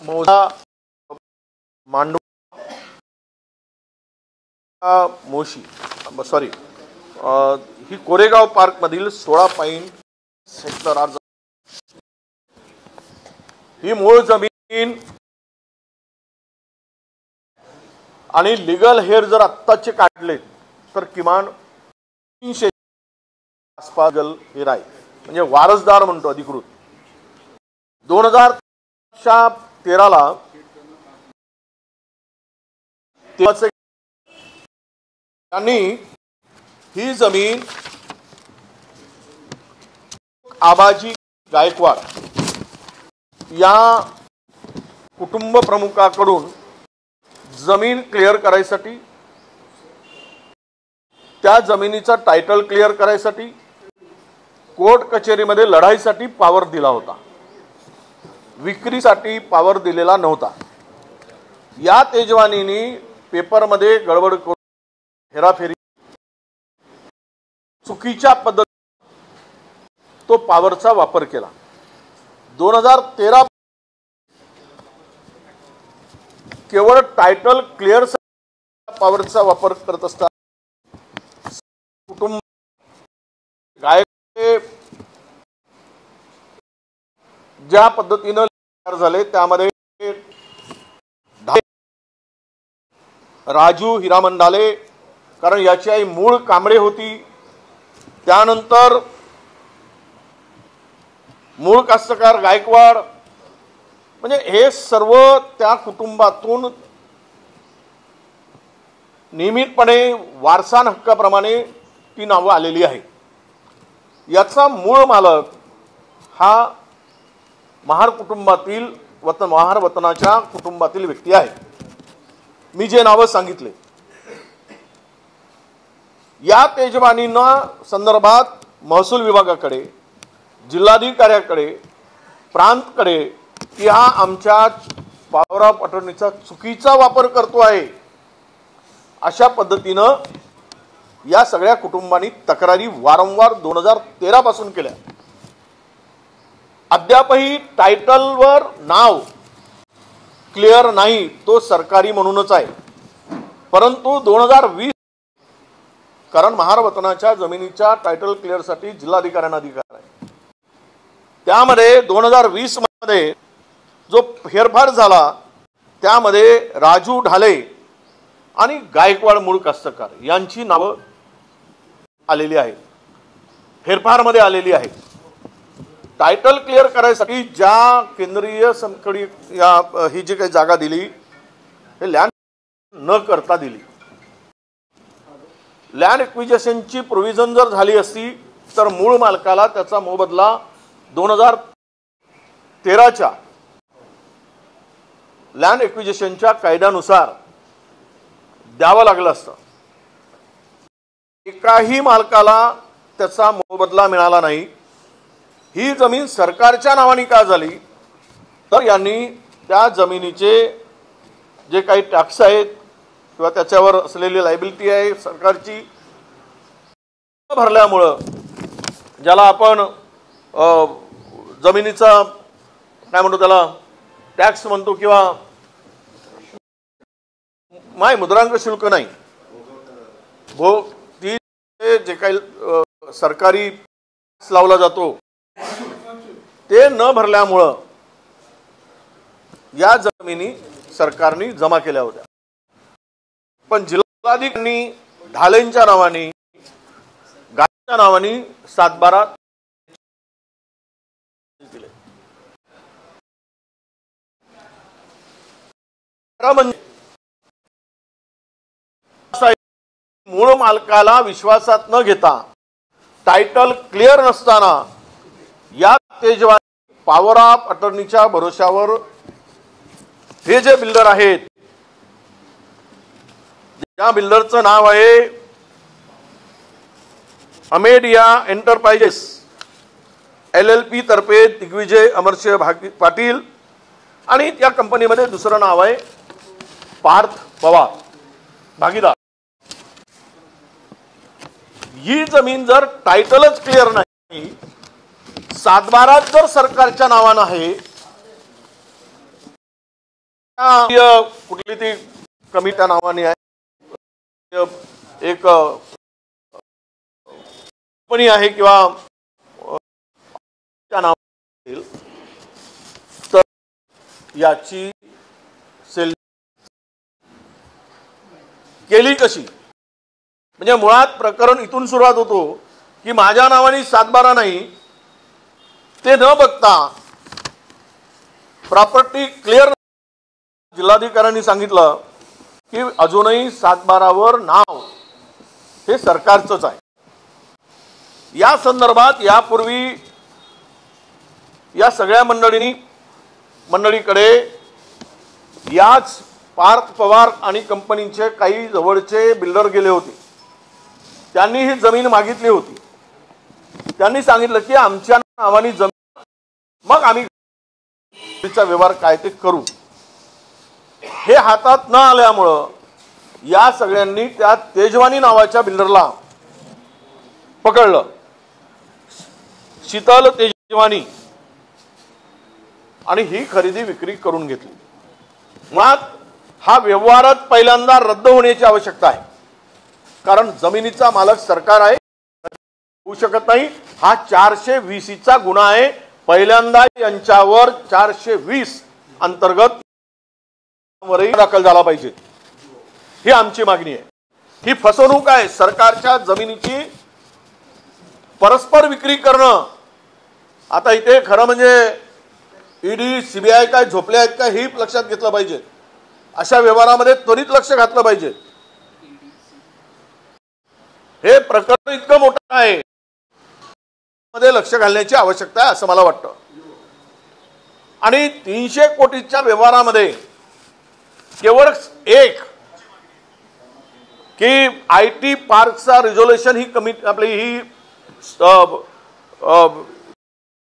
मौजा मांडवा मोशी सॉरी ही कोरेगाव पार्क मधील 16 point hectare ही मूळ जमीन आणि लीगल हेर जर आत्ताचे काढले तर किमान 300 आसपास लीगल हेर आहे, म्हणजे वारसदार म्हणतो अधिकृत. 2013 त्यांनी ही जमीन आबाजी गायकवाड या कुटुंब प्रमुखाकडून जमीन क्लिअर करायसाठी, त्या जमिनीचा टायटल क्लिअर करायसाठी कोर्ट कचेरीमध्ये लढाईसाठी पावर दिला होता. विक्रीसाठी पावर दिलेला नव्हता. या तेजवानीने पेपरमध्ये गडबड करून हेराफेरी चुकीच्या पद्धतीने तो पावरचा वापर केला. 2013 केवळ टायटल क्लिअर पावरचा वापर करत असताना कुटुंब गायक ज्या पद्धतीने तयार झाले त्यामध्ये राजू हिरामन ढाले, कारण याची आई मूळ कांबळे होती. त्यानंतर मूळ कास्तकार गायकवाड, म्हणजे हे सर्व त्या कुटुंबातून नियमितपणे वारसा हक्काप्रमाणे ती नावं आलेली आहे. याचा मूळ मालक हा महार कुटुंबातील महार वतनाच्या कुटुंबातील व्यक्ती आहे. मी जे नावं सांगितले या तेजवानींना संदर्भात महसूल विभागाकडे, जिल्हाधिकाऱ्याकडे, प्रांतकडे की हा आमच्या पॉवर ऑफ अटर्नीचा चुकीचा वापर करतो आहे अशा पद्धतीनं या सगळ्या कुटुंबांनी तक्रारी वारंवार 2013 पासून केल्या. अद्यापही टायटलवर नाव क्लिअर नाही, तो सरकारी म्हणूनच आहे. परंतु 2020 कारण महार वतनाच्या जमिनीच्या टायटल क्लिअरसाठी जिल्हाधिकाऱ्यांना अधिकार आहे. त्यामध्ये 2020 मध्ये जो फेरफार झाला त्यामध्ये राजू ढाले आणि गायकवाड मूळ कास्तकार यांची नावं आलेली आहेत, फेरफारमध्ये आलेली आहेत. टायटल क्लिअर करायसाठी ज्या केंद्रीय संकडी ही जी काही जागा दिली हे लँड न करता दिली. लँड एक्विजिशनची प्रोव्हिजन जर झाली असती तर मूळ मालकाला त्याचा मोबदला 2013च्या लँड एक्विजिशनच्या कायद्यानुसार द्यावं लागलं असतं. एकाही मालकाला त्याचा मोबदला मिळाला नाही. ही जमीन सरकारच्या नावाने का झाली तर यांनी त्या जमिनीचे जे काही टॅक्स आहेत किंवा त्याच्यावर असलेली लायबिलिटी आहे सरकारची भरल्यामुळं, ज्याला आपण जमिनीचा काय म्हणतो त्याला टॅक्स म्हणतो किंवा मुद्रांक शुल्क नाही, ती जे काही सरकारी टॅक्स लावला जातो ते न भरल्यामुळं या जमिनी सरकारने जमा केल्या होत्या. पण जिल्हाधिकाऱ्यांनी ढालेंच्या नावाने, गायच्या नावाने 7/12 दिले. मूळ मालकाला विश्वासात न घेता, टायटल क्लिअर नसताना या तेजवानी पॉवर ऑफ अटर्नीच्या भरोशावर हे जे बिल्डर आहेत, त्या बिल्डरचं नाव आहे अमेडिया एंटरप्राइजेस LLP तर्फे दिग्विजय अमरसिंह पाटील आणि त्या कंपनीमध्ये दुसरं नाव आहे पार्थ पवार भागीदार। ही जमीन जर टायटलच क्लिअर नाही, सातबारात जर सरकारच्या नावानं आहे, कुठली ती कमिटी नावाने आहे, एक कंपनी आहे किंवा नाव, तर याची सेल केली कशी? म्हणजे मुळात प्रकरण इथून सुरुवात होतो की माझ्या नावाने सातबारा नाही, ते न बघता प्रॉपर्टी क्लिअर, जिल्हाधिकाऱ्यांनी सांगितलं की अजूनही सातबारावर नाव हे सरकारचंच आहे। या संदर्भात यापूर्वी या सगळ्या मंडळीकडे याच पार्थ पवार आणि कंपनीचे काही जवळचे बिल्डर गेले होते। त्यांनी ही जमीन मागितली होती। त्यांनी सांगितलं की आमच्या नावाने जमीन, मग आम्ही तिचा व्यवहार काय ते करू। हे हातात न आल्यामुळं या सगळ्यांनी त्या तेजवानी नावाच्या बिल्डरला पकडलं, शीतल तेजवानी, आणि ही खरेदी विक्री करून घेतली। मुळात हा व्यवहारच पहिल्यांदा रद्द होण्याची आवश्यकता आहे, कारण जमिनीचा मालक सरकार आहे, होऊ शकत नाही। हा 420 गुन्हा आहे, पहिल्यांदा यांच्यावर 420 अंतर्गत दाखल झाला पाहिजे, ही आमची मागणी आहे। ही फसवणूक आहे, सरकारच्या जमिनीची परस्पर विक्री करणं। आता इथे खरं म्हणजे ईडी CBI काय झोपले आहेत का हे लक्षात घेतलं पाहिजे। अशा व्यवहारामध्ये त्वरित लक्ष घातलं पाहिजे। हे प्रकरण इतकं मोठं आहे, मध्ये लक्ष घालण्याची आवश्यकता आहे असं मला वाटतं। आणि 300 कोटीच्या व्यवहारामध्ये केवळ एक की IT पार्कचा रिझोल्युशन ही कमिटी, आपली ही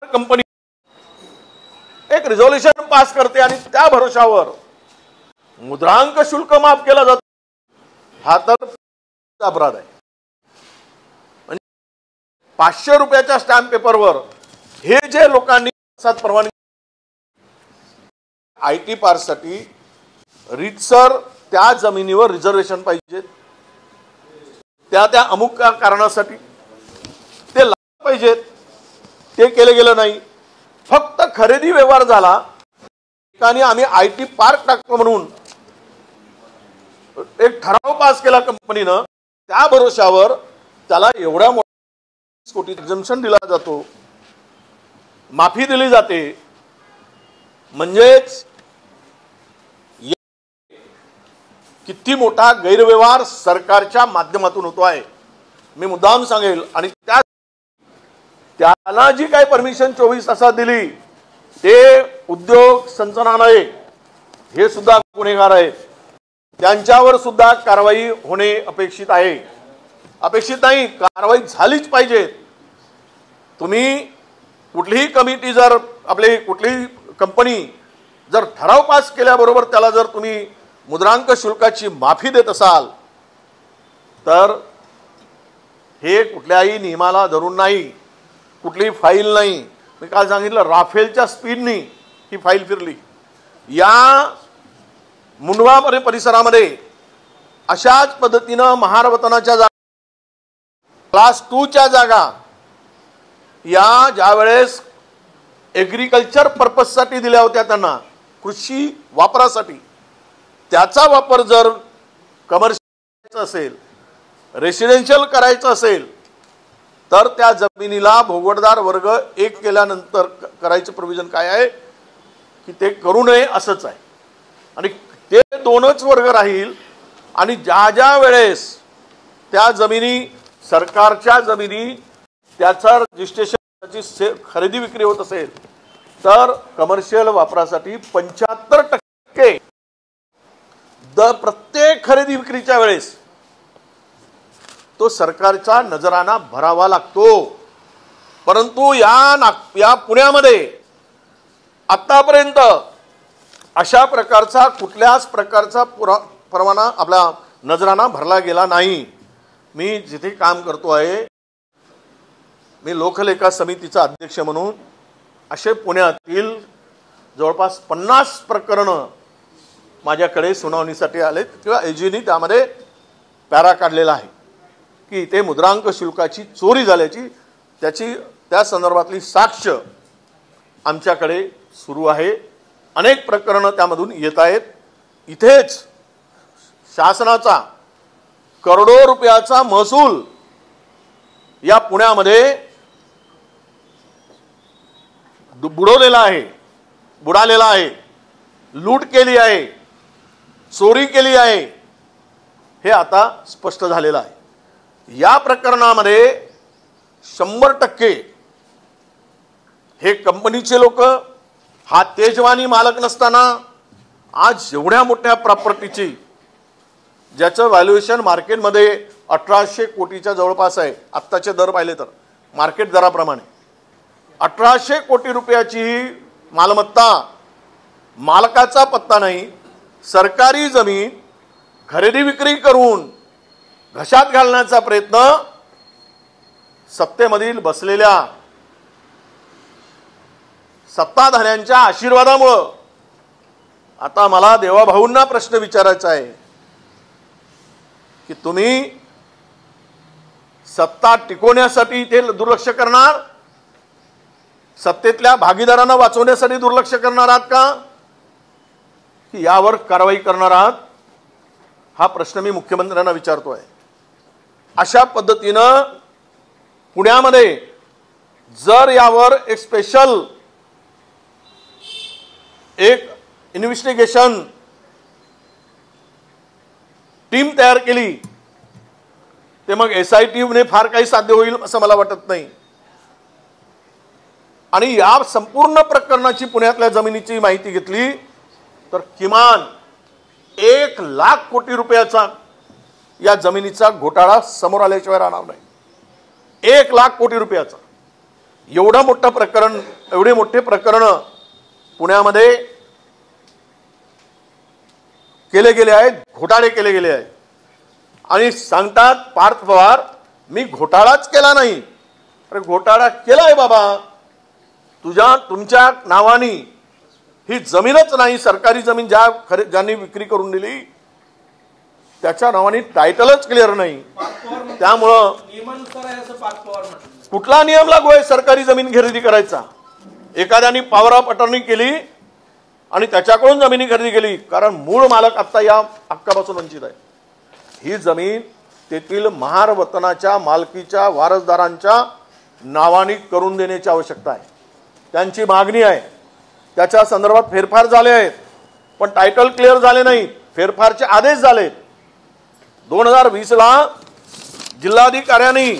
कंपनी एक रिझोल्युशन पास करते आणि त्या भरोशावर मुद्रांक शुल्क माफ केला जातो, हा तर अपराध आहे। म्हणजे 500 रुपयाच्या स्टॅम्प पेपरवर हे जे लोकांनी परवानगी, IT पार्कसाठी रीतसर त्या जमिनीवर रिझर्वेशन पाहिजे, त्या अमुक कारणासाठी ते लागू पाहिजेत, ते केले गेलं नाही। फक्त खरेदी व्यवहार झाला, ठिकाणी आम्ही IT पार्क टाकतो म्हणून एक ठराव पास केला कंपनीनं, त्या भरोशावर त्याला एवढ्या मोठ्या कोटी एक्झम्पशन दिला जातो, माफी दिली जाते। म्हणजेच किती मोठा गैरव्यवहार सरकारच्या माध्यमातून होतो आहे, मी मुद्दाम सांगेल। आणि त्याला जी काही परमिशन 24 तासात दिली, ते उद्योग संचालनालय हे सुद्धा गुन्हेगार आहेत, त्यांच्यावर सुद्धा कारवाई होणे अपेक्षित आहे। अपेक्षित नाही, कारवाई झालीच पाहिजे। तुम्ही कुठलीही कमिटी, जर आपली कुठलीही कंपनी जर ठराव पास केल्याबरोबर त्याला जर तुम्ही मुद्रांक शुल्काची माफी देत असाल, तर हे कुठल्याही नियमाला धरून नाही, कुठली फाईल नाही। मी काल सांगितलं, राफेलच्या स्पीडनी ही फाईल फिरली। या मुंडवा परिसरामध्ये अशाच पद्धतीनं महारवतनाच्या जागा, क्लास 2 च्या जागा या ज्यावेळेस एग्रीकल्चर पर्पजसाठी दिल्या होत्या त्यांना, कृषी वापरासाठी, त्याचा वापर जर कमर्शियल असेल, रेसिडेन्शियल करायचं असेल, तर त्या जमिनीला भोगवटदार वर्ग 1 केल्यानंतर करायचं प्रोव्हिजन काय आहे की ते करू नये असंच आहे। आणि ते 2च वर्ग राहील, आणि ज्या वेळेस त्या जमिनी सरकारच्या जमिनी त्याचं रजिस्ट्रेशन खरेदी विक्री होत असेल तर कमर्शियल वापरासाठी 75% प्रत्येक खरेदी विक्रीच्या वेळेस तो सरकारचा नजराना भरावा लागतो। परंतु या पुण्यामध्ये आतापर्यंत अशा प्रकारचा कुठल्याच प्रकारचा परवाना आपला नजराना भरला गेला नाही। मी जिथे काम करतो आहे, मी लोकलेखा समितीचा अध्यक्ष म्हणून असे पुण्यातील जवळपास 50 प्रकरणं माझ्याकडे सुनावणीसाठी आलेत किंवा एजीनी त्यामध्ये पॅरा काढलेला आहे की इथे मुद्रांक शुल्काची चोरी झाल्याची त्या संदर्भातली साक्ष आमच्याकडे सुरू आहे। अनेक प्रकरणं त्यामधून येत आहेत। इथेच शासनाचा करोडो रुपयाचा महसूल या पुण्यामध्ये बुडालेला आहे, लूट केली आहे, चोरी केली आहे, हे आता स्पष्ट झालेलं आहे। या प्रकरणामध्ये 100% हे कंपनीचे लोक, हा तेजवानी मालक नसताना आज एवढ्या मोठ्या प्रॉपर्टीची ज्याचं व्हॅल्युएशन मार्केटमध्ये 1800 कोटीच्या जवळपास आहे, आत्ताचे दर पाहिले तर मार्केट दराप्रमाणे 1800 कोटी रुपयाची ही मालमत्ता, मालकाचा पत्ता नाही, सरकारी जमीन खरेदी विक्री करून घशात घालण्याचा प्रयत्न सत्तेमधील बसलेल्या सत्ताधाऱ्यांच्या आशीर्वादामुळं। आता मला देवाभाऊंना प्रश्न विचारायचा आहे की तुम्ही सत्ता टिकवण्यासाठी इथे दुर्लक्ष करणार, सत्तेतल्या भागीदारांना वाचवण्यासाठी दुर्लक्ष करणार आहात का, की यावर कारवाई करणार आहात? हा प्रश्न मी मुख्यमंत्र्यांना विचारतोय। अशा पद्धतीनं पुण्यामध्ये जर यावर एक स्पेशल इन्व्हेस्टिगेशन टीम तयार केली ते मग SIT ने फार काही साध्य होईल असं मला वाटत नाही। आणि या संपूर्ण प्रकरणाची पुण्यातल्या जमिनीची माहिती घेतली तर किमान 1 लाख कोटी रुपयाचा या जमिनीचा घोटाळा समोर आल्याशिवाय राहणार नाही। 1 लाख कोटी रुपयाचा एवढं मोठं प्रकरण, एवढे मोठे प्रकरण पुण्यामध्ये केले गेले आहेत, घोटाळे केले गेले आहेत। आणि सांगतात पार्थ पवार मी घोटाळाच केला नाही। अरे घोटाळा केलाय बाबा, तुमच्या नावानी ही जमीनच नाही, सरकारी जमीन ज्यांनी विक्री करून दिली त्याच्या नावानी टायटलच क्लिअर नाही। त्यामुळं कुठला नियम लागू आहे सरकारी जमीन खरेदी करायचा? एखाद्याने पॉवर ऑफ अटर्नी केली आणि त्याच्याकडून जमिनी खरेदी केली, कारण मूळ मालक आता या हक्कापासून वंचित आहे। ही जमीन तेथील महार वतनाच्या मालकीच्या वारसदारांच्या नावानी करून देण्याची आवश्यकता आहे, त्यांची मागणी आहे। त्याच्या संदर्भात फेरफार झाले आहेत पण टायटल क्लिअर झाले नाही, फेरफारचे आदेश झाले। 2020 ला जिल्हाधिकाऱ्यांनी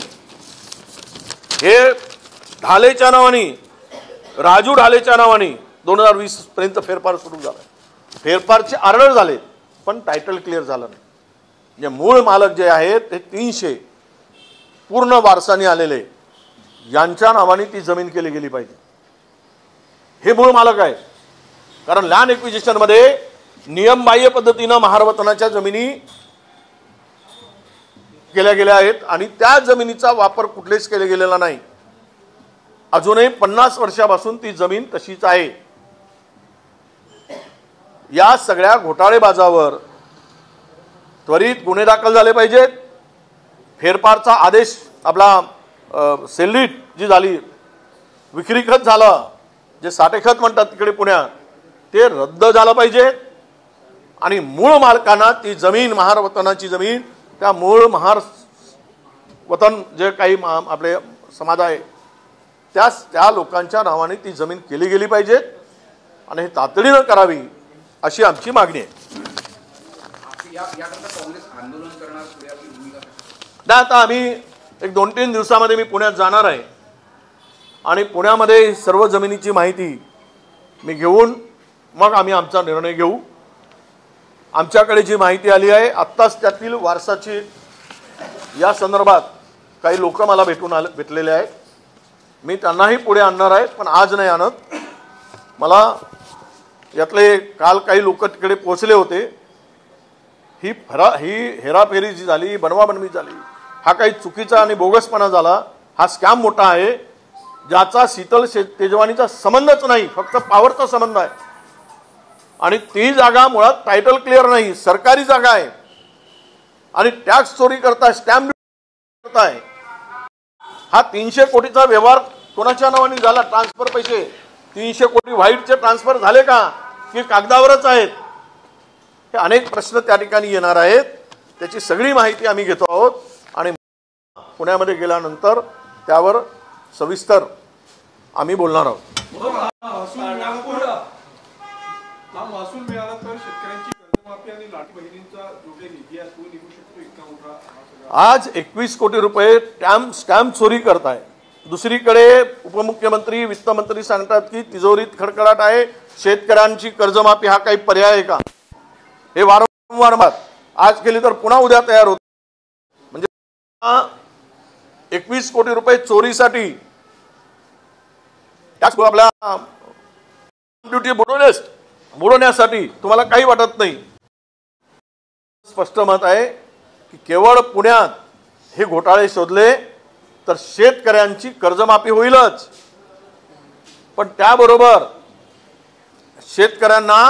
हे ढालेच्या नावानी, राजू ढालेच्या नावानी 2020 पर्यंत फेरफार सुरू झाला, फेरफारचे ऑर्डर झाले पण टायटल क्लिअर झालं नाही। जे मूळ मालक जे आहेत ते 300 पूर्ण वारसाने आलेले यांच्या नावाने ती जमीन केली गेली पाहिजे, हे मूळ मालक आहे। कारण लँड एक्विजिशन मध्ये नियमबाह्य पद्धतीने महारवतनाच्या जमिनी केल्या गेल्या आहेत आणि त्या जमिनीचा वापर कुठलेच केले गेलेला नाही। अजूनही 50 वर्षापासून ती जमीन तशीच आहे। या सगळ्या घोटाळेबाजावर त्वरित गुन्हे दाखल झाले पाहिजेत। फेरफारचा आदेश आपला सेल्लीट जी झाली, विक्री खत झालं, जे साठेखत म्हणतात तिकडे पुण्यात, ते रद्द झालं पाहिजे आणि मूळ मालकांना ती जमीन, महार वतनाची जमीन, त्या मूळ महार वतन जे काही आपले समाज आहे त्या लोकांच्या नावाने ती जमीन केली गेली पाहिजे आणि हे तातडीनं करावी अशी आमची मागणी आहे। आता आम्ही एक 2-3 दिवसामध्ये मी पुण्यात जाणार आहे आणि पुण्यामध्ये सर्व जमिनीची माहिती मी घेऊन मग आम्ही आमचा निर्णय घेऊ। आमच्याकडे जी माहिती आली आहे आत्ताच त्यातील वारसाची या संदर्भात काही लोक मला भेटलेले आहेत। मी त्यांनाही पुढे आणणार आहे, पण आज नाही आणत। मला यातले काल काही लोक तिकडे पोहोचले होते। ही हेराफेरी जी झाली, बनवाबनवी झाली, हा काही चुकीचा आणि बोगसपणा झाला। हा स्कॅम मोठा आहे ज्याचा शीतल तेजवानीचा संबंधच नाही, फक्त पॉवरचा संबंध आहे। आणि ती जागा मुळात टायटल क्लिअर नाही, सरकारी जागा आहे आणि टॅक्स चोरी करताय, स्टॅम्प करताय। हा 300 कोटीचा व्यवहार कोणाच्या नावाने झाला? ट्रान्सफर पैसे 300 कोटी व्हाईटचे ट्रान्सफर झाले का की कागदावरच आहेत? हे अनेक प्रश्न त्या ठिकाणी येणार आहेत। त्याची सगळी माहिती आम्ही घेतो आहोत आणि पुण्यामध्ये गेल्यानंतर त्यावर सविस्तर आम्ही बोलणार आहोत। महसूल मिळाला तर शेतकऱ्यांची कर्जमाफी आणि लाट बहिणींचा जो काही निधी आहे तो निघू शकतो इतका मोठा। आज 21 कोटी रुपये स्टॅम्प चोरी करताय। दुसरीकडे उपमुख्यमंत्री वित्तमंत्री सांगतात की तिजोरीत खडखडाट आहे, शेतकऱ्यांची कर्जमाफी हा काही पर्याय आहे का? हे वारंवार आज केली तर पुन्हा उद्या तयार होत। म्हणजे 21 कोटी रुपये चोरीसाठी टॅक्स आपला ड्युटी बुडवण्यासाठी तुम्हाला काही वाटत नाही। स्पष्ट मत आहे की केवळ पुण्यात हे घोटाळे शोधले तर शेतकऱ्यांची कर्जमाफी होईलच, पण त्याबरोबर शेतकऱ्यांना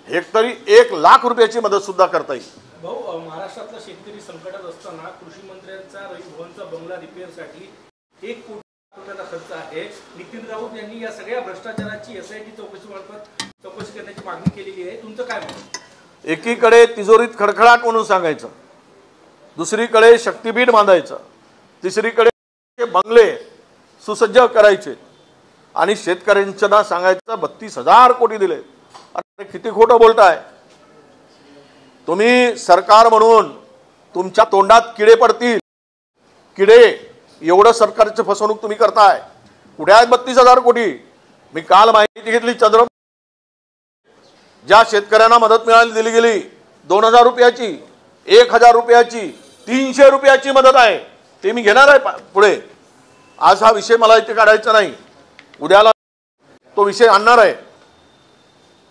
हेक्टरी 1 लाख रुपयाची मदत सुद्धा करता येईल। भाऊ, महाराष्ट्रातला शेतकरी संकटात असताना कृषी मंत्र्यांचा रवी भवनचा बंगला रिपेअरसाठी 1 कोटी रुपयाचा खर्च आहे। नितीन राऊत यांनी या सगळ्या भ्रष्टाचाराची एसआयटी चौकशी करण्याची मागणी केलेली आहे, तुमचं काय मत? एकीकडे तिजोरीत खडखडाट म्हणून सांगायचं, दुसरीकडे शक्तीपीठ बांधायचं, तिसरीकडे बंगले सुसज्ज करायचे आणि शेतकऱ्यांना सांगायचं 32,000 कोटी दिले। अरे किती खोटं बोलताय तुम्ही? सरकार म्हणून तुमच्या तोंडात किडे पडतील, किडे। एवढं सरकारची फसवणूक तुम्ही करताय। कुठे आहेत 32,000 कोटी? मी काल माहिती घेतली, चंद्रपूर ज्या शेतकऱ्यांना मदत मिळाली दिली गेली 2,000 रुपयाची, 1,000 रुपयाची, 300 रुपयाची मदत आहे, ते मी घेणार आहे पुढे। आज हा विषय मला इथे काढायचा नाही, उद्याला तो विषय आणणार आहे।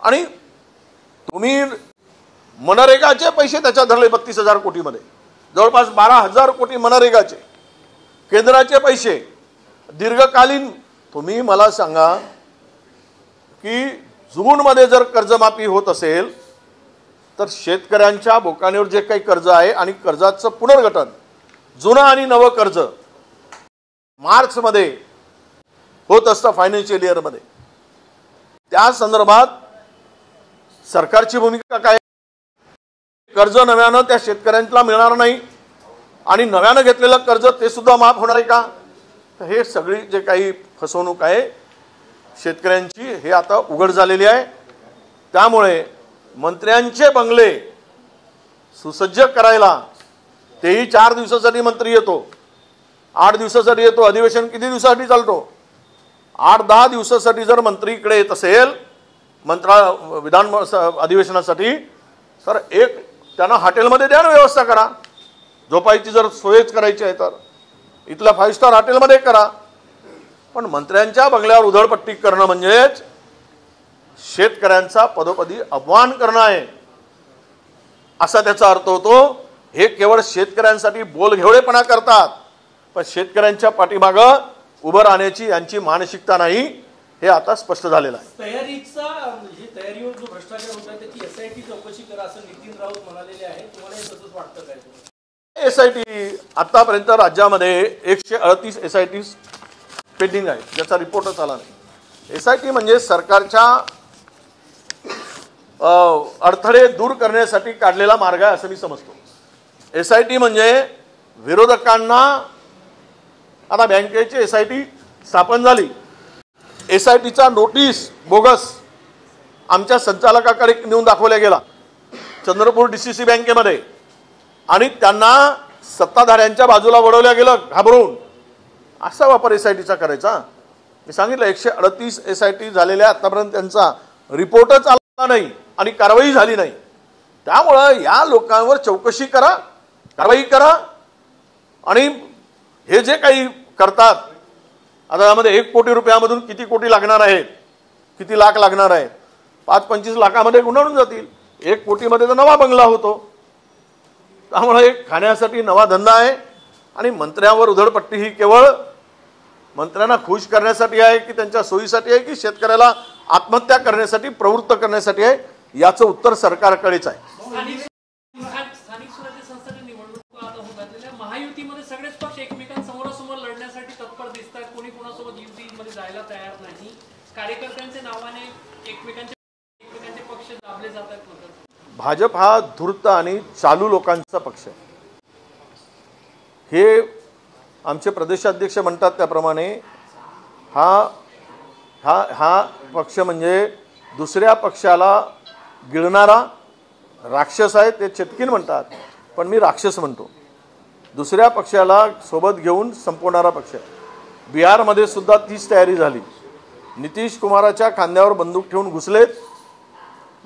आणि तुम्ही मनरेगाचे पैसे त्याच्यात धरले 32,000 कोटीमध्ये, जवळपास 12,000 कोटी मनरेगाचे, केंद्राचे पैसे दीर्घकालीन। तुम्ही मला सांगा की जूनमध्ये जर कर्जमाफी होत असेल तर शेतकऱ्यांच्या बोकांवर जे काही कर्ज आहे आणि कर्जाचं पुनर्गठन, जुनं आणि नवं कर्ज मार्चमध्ये होत असतं फायनान्शियल इयरमध्ये, त्या संदर्भात सरकारची भूमिका काय? कर्ज नव्यानं त्या शेतकऱ्यांना मिळणार नाही आणि नव्यानं घेतलेलं कर्ज ते सुद्धा माफ होणार आहे का? हे सगळी जे काही फसवणूक आहे शेतकऱ्यांची हे आता उघड झालेली आहे। त्यामुळे मंत्र्यांचे बंगले सुसज्ज करायला तेही 4 दिवसासाठी मंत्री येतो, 8 दिवसासाठी येतो। अधिवेशन किती दिवसासाठी चालतो? 8-10 दिवसासाठी जर मंत्री इकडे येत असेल विधान अधिवेशनासाठी, तर एक त्यांना हॉटेलमध्ये द्या ना, व्यवस्था करा। झोपायची जर सोयच करायची आहे तर इथल्या 5 स्टार हॉटेलमध्ये करा। पण मंत्र्यांच्या बंगल्यावर उधळपट्टी करणं म्हणजेच शेतकऱ्यांचा पदोपदी अपमान करणं आहे, असा त्याचा अर्थ होतो। हे केवळ शेतकऱ्यांसाठी बोलघेवळेपणा करतात, पण शेतकऱ्यांच्या पाठीमागं उभं राहण्याची यांची मानसिकता नाही, हे आता स्पष्ट झालेलं आहे। तयारीवर जो भ्रष्टाचार होता त्याची एसआयटी चौकशी करा असं नितीन राऊत म्हणालेले आहे, तुम्हाला तसंच वाटतं काय? एसआयटी आतापर्यंत राज्यामध्ये 138 एसआयटी पेंडिंग आहे, ज्याचा रिपोर्टच आला नाही। एसआयटी म्हणजे सरकारच्या अडथळे दूर करण्यासाठी काढलेला मार्ग आहे असं मी समजतो। एसआयटी म्हणजे विरोधकांना, आता बँकेची एसआयटी स्थापन झाली, एसआयटीचा नोटीस बोगस आमच्या संचालकाकडे नेऊन दाखवल्या गेला चंद्रपूर डीसीसी बँकेमध्ये, आणि त्यांना सत्ताधाऱ्यांच्या बाजूला वळवल्या गेलं घाबरून। असा वापर एसआयटीचा करायचा मी सांगितलं 138 SIT झालेल्या आतापर्यंत त्यांचा रिपोर्टच आला नाही आणि कारवाई झाली नाही. त्यामुळं या लोकांवर चौकशी करा, कारवाई करा. आणि हे जे काही करतात आता यामध्ये 1 कोटी रुपयामधून किती कोटी लागणार आहेत, किती लाख लागणार आहेत, 5-25 लाखामध्ये गुंडाळून जातील. 1 कोटीमध्ये तर नवा बंगला होतो. त्यामुळे एक खाण्यासाठी नवा धंदा आहे आणि मंत्र्यांवर उधळपट्टी ही केवळ मंत्र्यांना खुश करण्यासाठी आहे की त्यांच्या सोयीसाठी आहे की शेतकऱ्याला आत्महत्या करण्यासाठी प्रवृत्त करण्यासाठी आहे, याचं उत्तर सरकारकडेच आहे. स्थानिक स्वराज्य संस्थांच्या निवडणुका आता होत असलेल्या महायुतीमध्ये सगळेच पक्ष एकमेकांसमोरासमोर लढण्यासाठी तत्पर दिसतात. कोणी कोणासोबत युतीमध्ये जायला तयार नाही. कार्यकर्त्यांच्या नावाने एकमेकांचे पक्ष दाबले जातात. भाजप हा धूर्त आणि चालू लोकांचा पक्ष आहे. हे आमचे प्रदेशाध्यक्ष म्हणतात त्याप्रमाणे हा पक्ष म्हणजे दुसऱ्या पक्षाला गिळणारा राक्षस आहे. ते चेटकीन म्हणतात, पण मी राक्षस म्हणतो. दुसऱ्या पक्षाला सोबत घेऊन संपवणारा पक्ष आहे. बिहारमध्ये सुद्धा तीच तयारी झाली. नितीश कुमाराच्या खांद्यावर बंदूक ठेवून घुसलेत,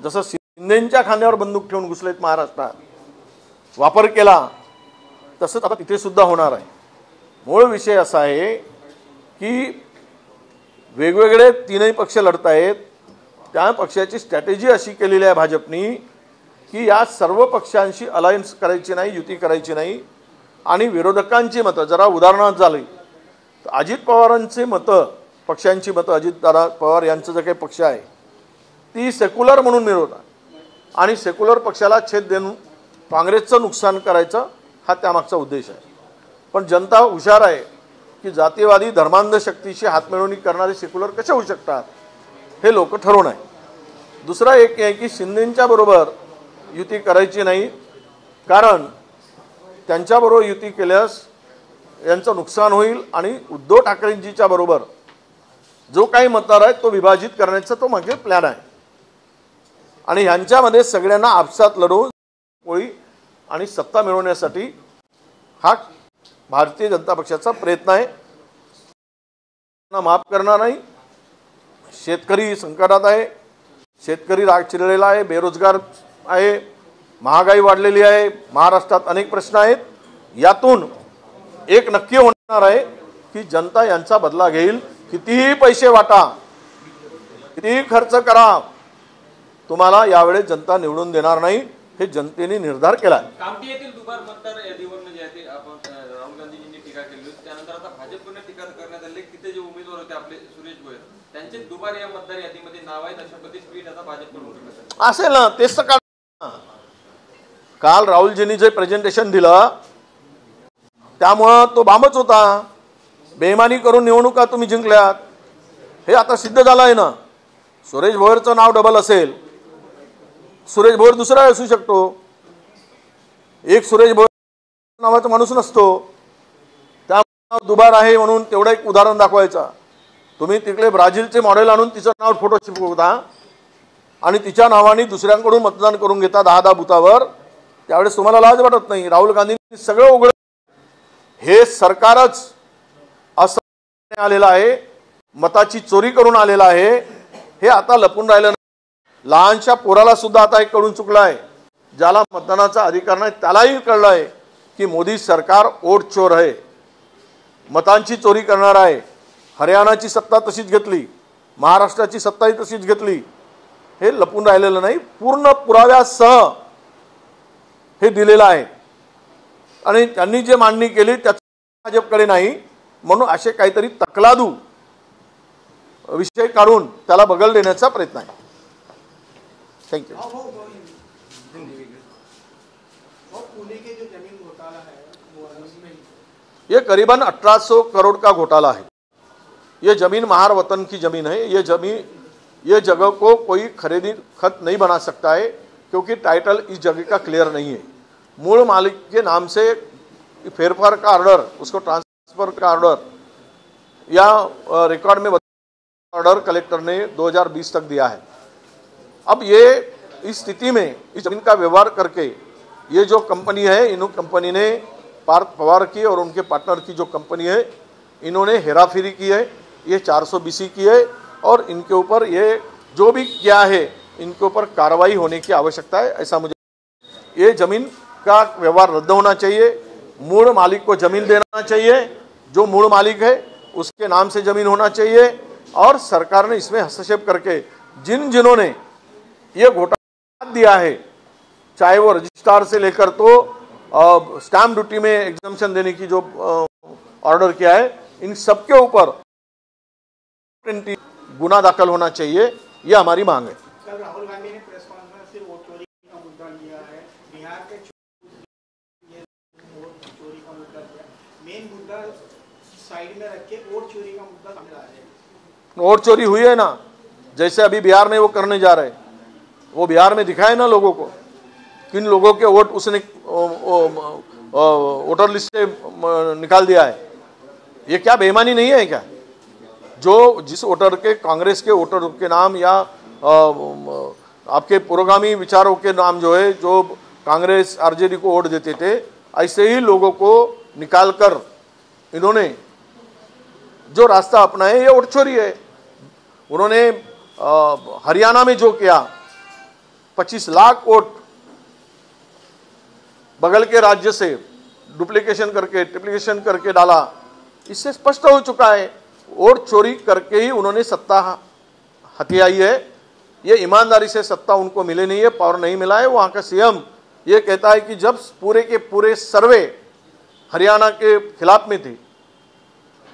जसं शिंदेंच्या खांद्यावर बंदूक ठेवून घुसलेत महाराष्ट्रात, वापर केला, तसंच आता तिथे सुद्धा होणार आहे. मूळ विषय असा आहे की वेगवेगळे तीनही पक्ष लढत आहेत. त्या पक्षाची स्ट्रॅटेजी अशी केलेली आहे भाजपनी की या सर्व पक्षांशी अलायन्स करायची नाही, युती करायची नाही. आणि विरोधकांची मतं जरा उदाहरणार्थ झाली तर अजित पवारांची मतं, पक्षांची मतं, अजितदादा पवार यांचं जे काही पक्ष आहे ती सेक्युलर म्हणून मिळवतात आणि सेक्युलर पक्षाला छेद देऊन काँग्रेसचं नुकसान करायचं हा त्यामागचा उद्देश आहे. पण जनता हुशार आहे की जातीवादी धर्मांध शक्तीशी हातमिळवणी करणारे सेक्युलर कसे होऊ शकतात हे लोक ठरवून आहे. दुसरा एक आहे की शिंदेंच्या बरोबर युती करायची नाही, कारण त्यांच्याबरोबर युती केल्यास यांचं नुकसान होईल आणि उद्धव ठाकरेंजीच्या बरोबर जो काही मतदार आहे तो विभाजित करण्याचा तो मागे प्लॅन आहे. आणि ह्यांच्यामध्ये सगळ्यांना आपसात लढवून पोळी आणि सत्ता मिळवण्यासाठी हा भारतीय जनता पक्षाचा प्रयत्न आहे. माफ करणार नाही. शेतकरी संकटात आहे, शेतकरी राग चिरलेला आहे, बेरोजगार आहे, महागाई वाढलेली आहे, महाराष्ट्रात अनेक प्रश्न आहेत. यातून एक नक्की होणार आहे की जनता यांचा बदला घेईल. कितीही पैसे वाटा, कितीही खर्च करा, तुम्हाला यावेळेस जनता निवडून देणार नाही, हे जनतेने निर्धार केला आहे. कामठी येथील दुबार मतदार यादीवरून जे आहे आपण राहुल गांधींनी टीका केली, त्यानंतर आता भाजपकडून टीका करण्यात आली. तिथे जे उमेदवार होते आपले सुरेश भोयर, त्यांचे दुबार या मतदार यादीमध्ये नाव आहेत, अशा पद्धतीने ट्विट आता भाजपकडून असेल ना. तेच तर काल राहुलजींनी जे प्रेझेंटेशन दिलं त्यामुळं तो बामच होता. बेईमानी करून निवडणुका तुम्ही जिंकल्यात हे आता सिद्ध झालं आहे ना. सुरेश भोयरचं नाव डबल असेल, सुरेश भोयर दुसरा असू शकतो, एक सुरेश भोयर नावाचा माणूस नसतो. त्यामुळे दुबार आहे म्हणून तेवढं एक उदाहरण दाखवायचं. तुम्ही तिकडे ब्राझीलचे मॉडेल आणून तिचं नाव फोटो चिपकवता आणि तिच्या नावाने दुसऱ्यांकडून मतदान करून घेता 10-10 बुथावर. त्यावेळेस तुम्हाला लाज वाटत नाही. राहुल गांधींनी सगळं उघड, हे सरकारच असं आलेलं आहे, मताची चोरी करून आलेलं आहे, हे आता लपून राहिलं नाही. लहानशा पोराला सुद्धा आता एक कळून चुकलं आहे. ज्याला मतदानाचा अधिकार नाही त्यालाही कळलं आहे की मोदी सरकार ओट चोर आहे, मतांची चोरी करणार आहे. हरियाणाची सत्ता तशीच घेतली, महाराष्ट्राची सत्ताही तशीच घेतली. हे लपून राहिलेलं नाही, पूर्ण पुराव्यासह हे दिलेलं आहे. आणि त्यांनी जे मांडणी केली त्याचं भाजपकडे नाही, म्हणून असे काहीतरी तकलादू विषय काढून त्याला बगल देण्याचा प्रयत्न आहे. Thank you. ये करीबन 1800 करोड़ का घोटाला है. ये जमीन महार वतन की जमीन है. ये जगह को कोई खरीदी खत नहीं बना सकता है क्योंकि टाइटल इस जगह का क्लियर नहीं है. मूल मालिक के नाम से फेरफार का ऑर्डर, उसको ट्रांसफर का ऑर्डर या रिकॉर्ड में ऑर्डर कलेक्टर ने 2020 तक दिया है. अब ये इस स्थिति में इस जमीन का व्यवहार करके ये जो कंपनी है, इन कंपनी ने पार्थ पवार की और उनके पार्टनर की जो कंपनी है, इन्होंने हेराफेरी की है ये 400 BC की है और इनके ऊपर ये जो भी किया है इनके ऊपर कार्रवाई होने की आवश्यकता है। ऐसा मुझे, ये जमीन का व्यवहार रद्द होना चाहिए, मूल मालिक को जमीन देना चाहिए, जो मूल मालिक है उसके नाम से जमीन होना चाहिए और सरकार ने इसमें हस्तक्षेप करके जिन्होंने ये घोटाला दिया है, चाहे वो रजिस्ट्रार से लेकर तो स्टैम्प ड्यूटी में एग्जम्पशन देने की जो ऑर्डर किया है, इन सबके ऊपर गुना दाखिल होना चाहिए, ये हमारी मांग है। कल राहुल गांधी ने प्रेस कॉन्फ्रेंस से वोट चोरी का मुद्दा लिया है, बिहार के वोट चोरी का मुद्दा लिया, मेन मुद्दा साइड में रख के वोट चोरी का मुद्दा सामने आ रहा है। वोट चोरी हुई है ना, जैसे अभी बिहार में वो करने जा रहे हैं, वो बिहार में दिखाए ना लोगों को, किन लोगों के वोट उसने वोटर लिस्ट से निकाल दिया है। ये क्या बेईमानी नहीं है क्या? जो जिस वोटर के, कांग्रेस के वोटर के नाम या आपके पुरोगामी विचारों के नाम जो है, जो कांग्रेस आरजेडी को वोट देते थे, ऐसे ही लोगों को निकालकर इन्होंने जो रास्ता अपनाया, ये वोट चोरी है। उन्होंने हरियाणा में जो किया, 25 लाख वोट बगल के राज्य से डुप्लीकेशन करके, ट्रिप्लीकेशन करके डाला, इससे स्पष्ट हो चुका है वोट चोरी करके ही उन्होंने सत्ता हथियाई है। ये ईमानदारी से सत्ता उनको मिले नहीं है, पावर नहीं मिला है। वहाँ का सीएम ये कहता है कि जब पूरे के पूरे सर्वे हरियाणा के खिलाफ में थे,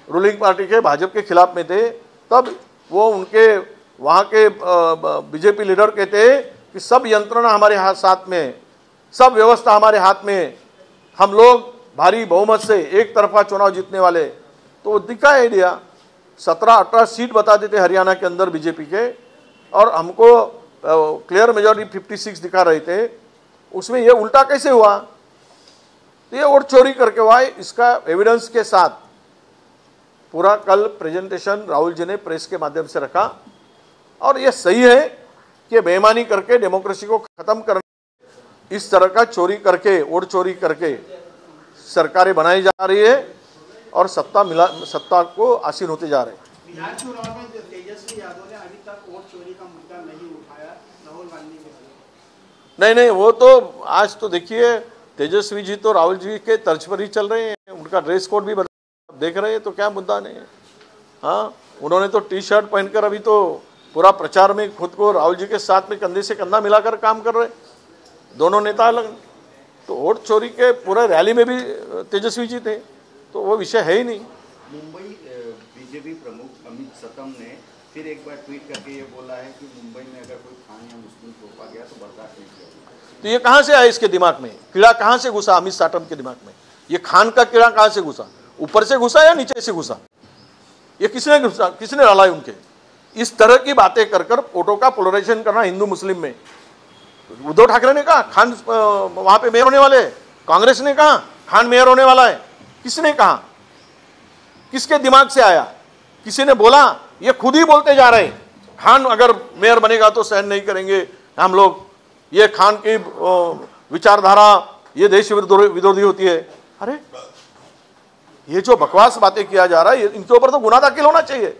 रूलिंग पार्टी के भाजपा के खिलाफ में थे, तब वो उनके वहाँ के बीजेपी लीडर कहते हैं कि सब यंत्रणा हमारे हाथ साथ में है, सब व्यवस्था हमारे हाथ में है, हम लोग भारी बहुमत से एक तरफा चुनाव जीतने वाले। तो दिखा है दिया, 17-18 सीट बताते थे हरियाणा के अंदर बीजेपी के, और हमको क्लियर मेजॉरिटी 56 दिखा रहे थे। उसमें ये उल्टा कैसे हुआ? तो ये वोट चोरी करके हुआ है। इसका एविडेंस के साथ पूरा कल प्रेजेंटेशन राहुल जी ने प्रेस के माध्यम से रखा, और ये सही है कि बेईमानी करके डेमोक्रेसी को खत्म करने, इस तरह का चोरी करके, वोट चोरी करके सरकारें बनाई जा रही है और सत्ता को आसीन होते जा रहे हैं। बिहार चुनाव में तेजस्वी यादव ने अभी तक वोट चोरी का मुद्दा नहीं उठाया राहुल गांधी के। नहीं, वो तो आज तो देखिए, तेजस्वी जी तो राहुल जी के तर्ज पर ही चल रहे हैं, उनका ड्रेस कोड भी देख रहे हैं, तो क्या मुद्दा नहीं है। हाँ, उन्होंने तो टी-शर्ट पहनकर अभी तो पूरा प्रचार में खुद को राहुल जी के साथ में कंधे से कंधा मिलाकर काम कर रहे, दोनों नेता अलग। तो वोट चोरी के पूरे रैली में भी तेजस्वी जी थे, तो वो विषय है ही नहीं। मुंबई बीजेपी प्रमुख अमित सतम ने फिर एक बार ट्वीट करके ये बोला है कि मुंबई में अगर कोई खान या मुस्लिम तोपा गया तो बर्दाश्त नहीं किया। तो ये कहाँ से आया इसके दिमाग में? कीड़ा कहाँ से घुसा अमित साटम के दिमाग में? ये खान का कीड़ा कहाँ से घुसा? ऊपर से घुसा या नीचे से घुसा? ये किसने डाला है उनके? इस तरह की बातें कर वोटों का पोलराइजेशन करना हिंदू मुस्लिम में। उद्धव ठाकरे ने कहा खान वहां पे मेयर होने वाले, कांग्रेस ने कहा खान मेयर होने वाला है। किसने कहा? किसके दिमाग से आया? किसी ने बोला? ये खुद ही बोलते जा रहे, खान अगर मेयर बनेगा तो सहन नहीं करेंगे हम लोग, ये खान की विचारधारा ये देश विरोधी होती है। अरे ये जो बकवास बातें किया जा रहा है, इनके ऊपर तो गुना दाखिल होना चाहिए।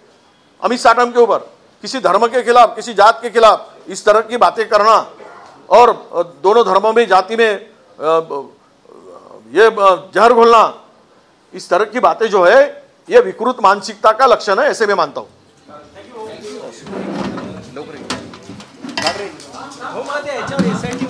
अमित साटम के ऊपर, किसी धर्म के खिलाफ, किसी जात के खिलाफ इस तरह की बातें करना, और दोनों धर्मों में, जाति में ये जहर घोलना, इस तरह की बातें जो है ये विकृत मानसिकता का लक्षण है, ऐसे मैं मानता हूं। हो, याच्यावर SIT